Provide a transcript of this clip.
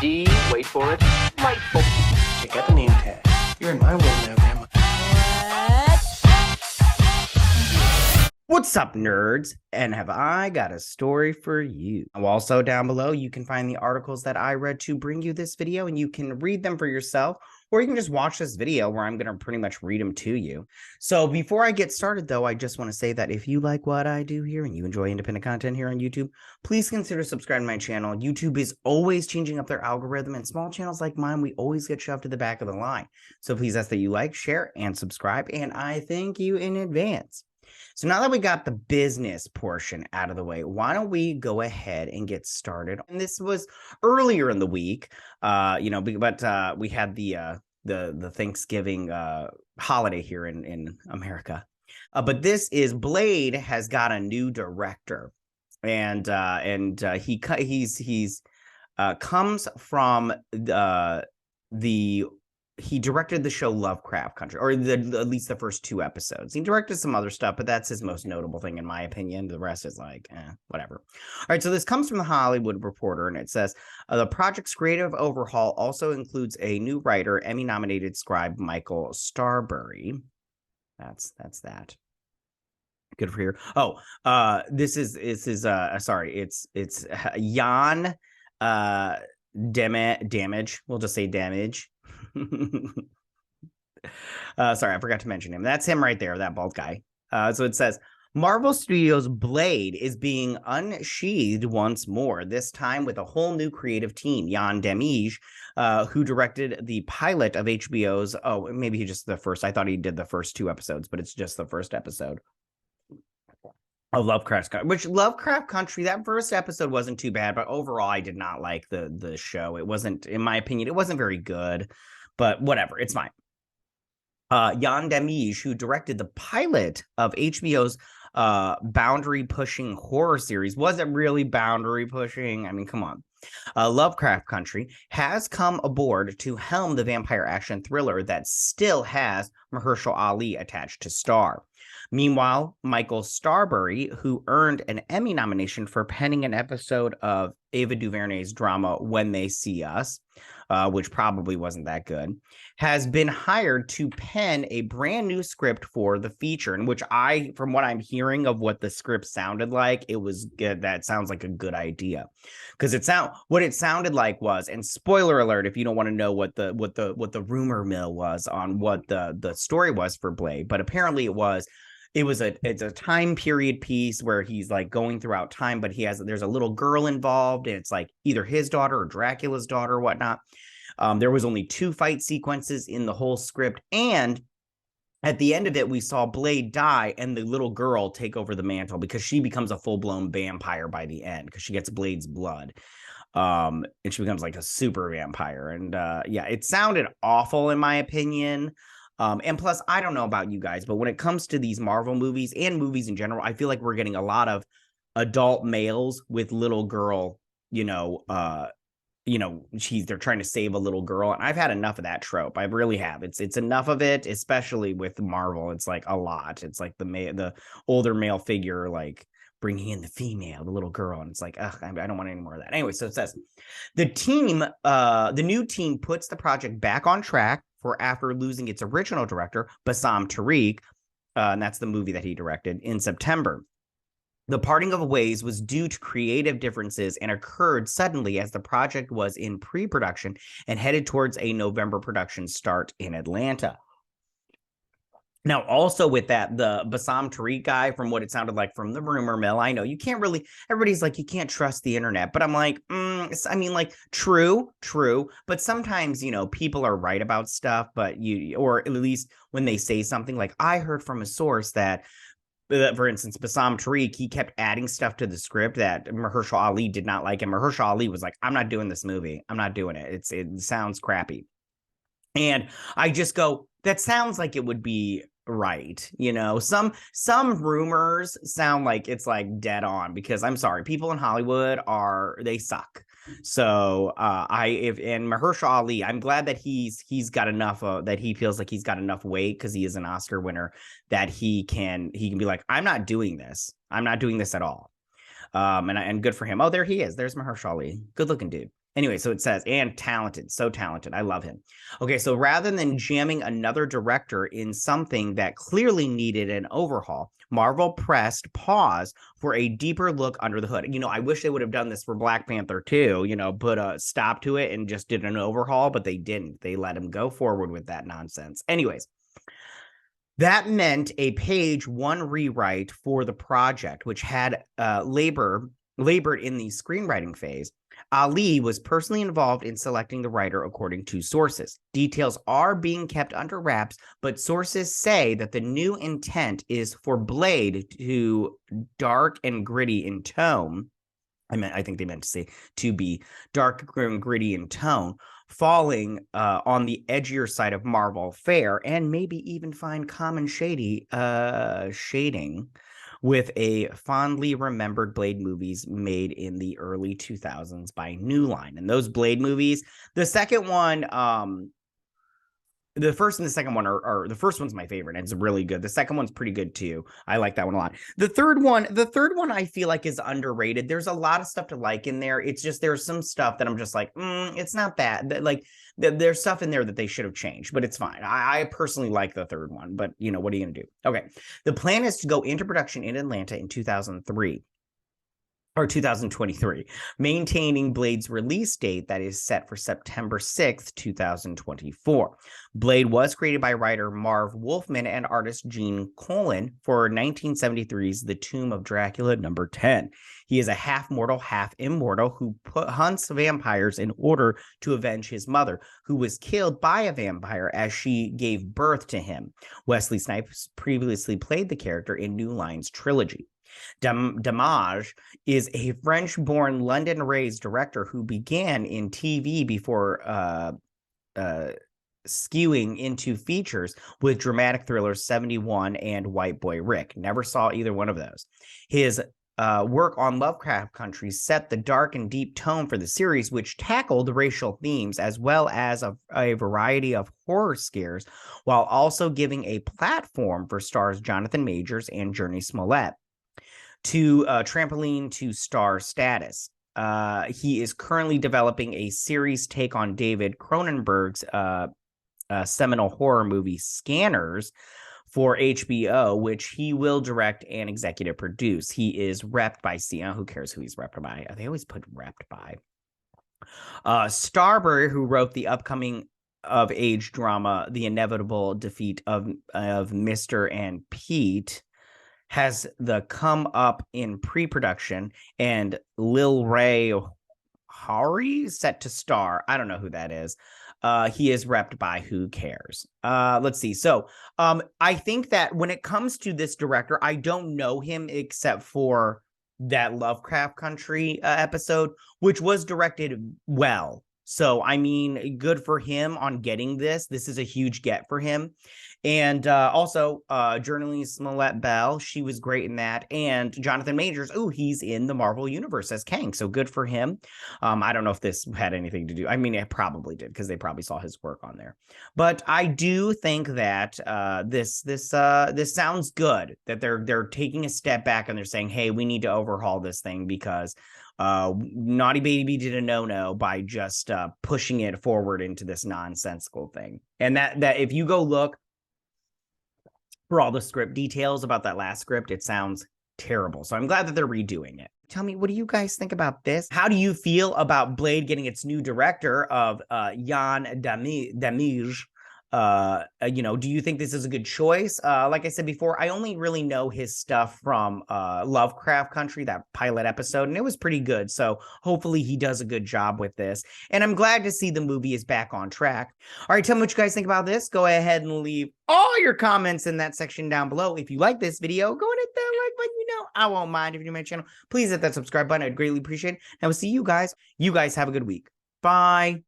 D, wait for it, delightful. Check out the name tag. You're in my world now, Grandma. What's up, nerds? And have I got a story for you? Also, down below, you can find the articles that I read to bring you this video, and you can read them for yourself, or you can just watch this video where I'm going to pretty much read them to you. So before I get started, though, I just want to say that if you like what I do here and you enjoy independent content here on YouTube, please consider subscribing to my channel. YouTube is always changing up their algorithm, and small channels like mine, we always get shoved to the back of the line. So please ask that you like, share, and subscribe, and I thank you in advance. So now that we got the business portion out of the way, why don't we go ahead and get started? And this was earlier in the week, but we had the Thanksgiving holiday here in America. But this is Blade has got a new director, and he comes from he directed the show Lovecraft Country, or at least the first 2 episodes. He directed some other stuff, but that's his most notable thing, in my opinion. The rest is like, whatever. All right, so this comes from the Hollywood Reporter, and it says, the project's creative overhaul also includes a new writer, Emmy-nominated scribe Michael Starbury. That's that. Good for you. Oh, it's Yann Demange. We'll just say Damage. Sorry, I forgot to mention him. That's him right there, that bald guy. So it says, Marvel Studios' Blade is being unsheathed once more, this time with a whole new creative team. Yann Demange, who directed the pilot of HBO's, maybe he just the first, I thought he did the first 2 episodes, but it's just the first episode of Lovecraft Country, that first episode wasn't too bad, but overall I did not like the show. It wasn't, in my opinion, it wasn't very good, but whatever, it's fine. Yann Demange, who directed the pilot of HBO's boundary-pushing horror series. Was it really boundary-pushing? I mean, come on. Lovecraft Country has come aboard to helm the vampire action thriller that still has Mahershala Ali attached to star. Meanwhile, Michael Starbury, who earned an Emmy nomination for penning an episode of Ava DuVernay's drama When They See Us, which probably wasn't that good, has been hired to pen a brand new script for the feature, in which from what I'm hearing of what the script sounded like, it was good. That sounds like a good idea, because what it sounded like was, and spoiler alert if you don't want to know what the rumor mill was on what the story was for Blade, but apparently it's a time period piece where he's like going throughout time, but there's a little girl involved, and it's like either his daughter or Dracula's daughter or whatnot. There was only 2 fight sequences in the whole script, and at the end of it, we saw Blade die and the little girl take over the mantle, because she becomes a full-blown vampire by the end, because she gets Blade's blood. And she becomes like a super vampire. And it sounded awful in my opinion. And plus, I don't know about you guys, but when it comes to these Marvel movies and movies in general, I feel like we're getting a lot of adult males with little girl, they're trying to save a little girl. And I've had enough of that trope. I really have. It's enough of it, especially with Marvel. It's like a lot. It's like the older male figure, like bringing in the female, the little girl. And it's like, I don't want any more of that. Anyway, so it says the new team puts the project back on track for after losing its original director, Bassam Tariq, and that's the movie that he directed, in September. The parting of ways was due to creative differences and occurred suddenly as the project was in pre-production and headed towards a November production start in Atlanta. Now, also with that, the Bassam Tariq guy, from what it sounded like from the rumor mill, I know you can't really, everybody's like, you can't trust the internet, but I'm like, true, but sometimes, people are right about stuff, but or at least when they say something, like I heard from a source that, for instance, Bassam Tariq, he kept adding stuff to the script that Mahershala Ali did not like, and Mahershala Ali was like, I'm not doing this movie, I'm not doing it, it sounds crappy. And I just go, that sounds like it would be right. Some rumors sound like it's like dead on, because I'm sorry, people in Hollywood they suck. So and Mahershala Ali, I'm glad that he's got enough that he feels like he's got enough weight, because he is an Oscar winner, that he can be like, I'm not doing this at all. And good for him. Oh, there he is. There's Mahershala Ali. Good looking dude. Anyway, so it says, and talented, so talented. I love him. Okay, so rather than jamming another director in something that clearly needed an overhaul, Marvel pressed pause for a deeper look under the hood. I wish they would have done this for Black Panther too, put a stop to it and just did an overhaul, but they didn't. They let him go forward with that nonsense. Anyways, that meant a page one rewrite for the project, which had labored in the screenwriting phase. Ali was personally involved in selecting the writer, according to sources. Details are being kept under wraps, but sources say that the new intent is for Blade to dark and gritty in tone. I think they meant to say to be dark and gritty in tone, falling on the edgier side of Marvel fare, and maybe even find common shading with a fondly remembered Blade movies made in the early 2000s by New Line. And those Blade movies, the second one, the first and the second one are the first one's my favorite. It's really good. The second one's pretty good too. I like that one a lot. The third one I feel like is underrated. There's a lot of stuff to like in there. It's just there's some stuff that I'm just like, it's not bad. Like there's stuff in there that they should have changed, but it's fine. I personally like the third one, but what are you gonna do? Okay, the plan is to go into production in Atlanta in 2003. Or 2023, maintaining Blade's release date that is set for September 6th, 2024. Blade was created by writer Marv Wolfman and artist Gene Colan for 1973's The Tomb of Dracula number 10. He is a half-mortal, half-immortal who hunts vampires in order to avenge his mother, who was killed by a vampire as she gave birth to him. Wesley Snipes previously played the character in New Line's trilogy. Demange is a French-born, London-raised director who began in TV before skewing into features with dramatic thrillers 71 and White Boy Rick. Never saw either one of those. His work on Lovecraft Country set the dark and deep tone for the series, which tackled racial themes as well as a variety of horror scares, while also giving a platform for stars Jonathan Majors and Jurnee Smollett to trampoline to star status. He is currently developing a series take on David Cronenberg's seminal horror movie Scanners for HBO, which he will direct and executive produce. He is repped by who cares who he's repped by? They always put repped by. Starberry, who wrote the upcoming of age drama The Inevitable Defeat of Mr. and Pete, has the come up in pre-production, and Lil Ray Hari set to star. I don't know who that is. He is repped by who cares. Let's see. So I think that when it comes to this director, I don't know him except for that Lovecraft Country episode, which was directed well. So, I mean, good for him on getting this. This is a huge get for him. And also, Jurnee Smollett Bell, she was great in that. And Jonathan Majors, he's in the Marvel Universe as Kang. So good for him. I don't know if this had anything to do. I mean, it probably did because they probably saw his work on there. But I do think that this sounds good, that they're taking a step back and they're saying, hey, we need to overhaul this thing because Naughty Baby did a no-no by just pushing it forward into this nonsensical thing. And that if you go look for all the script details about that last script, it sounds terrible. So I'm glad that they're redoing it. Tell me, what do you guys think about this? How do you feel about Blade getting its new director of Yann Demange? Do you think this is a good choice? Like I said before, I only really know his stuff from Lovecraft Country, that pilot episode, and it was pretty good. So hopefully he does a good job with this. And I'm glad to see the movie is back on track. All right, tell me what you guys think about this. Go ahead and leave all your comments in that section down below. If you like this video, go and hit that like button. I won't mind if you're new to my channel. Please hit that subscribe button. I'd greatly appreciate it. And I will see you guys. You guys have a good week. Bye.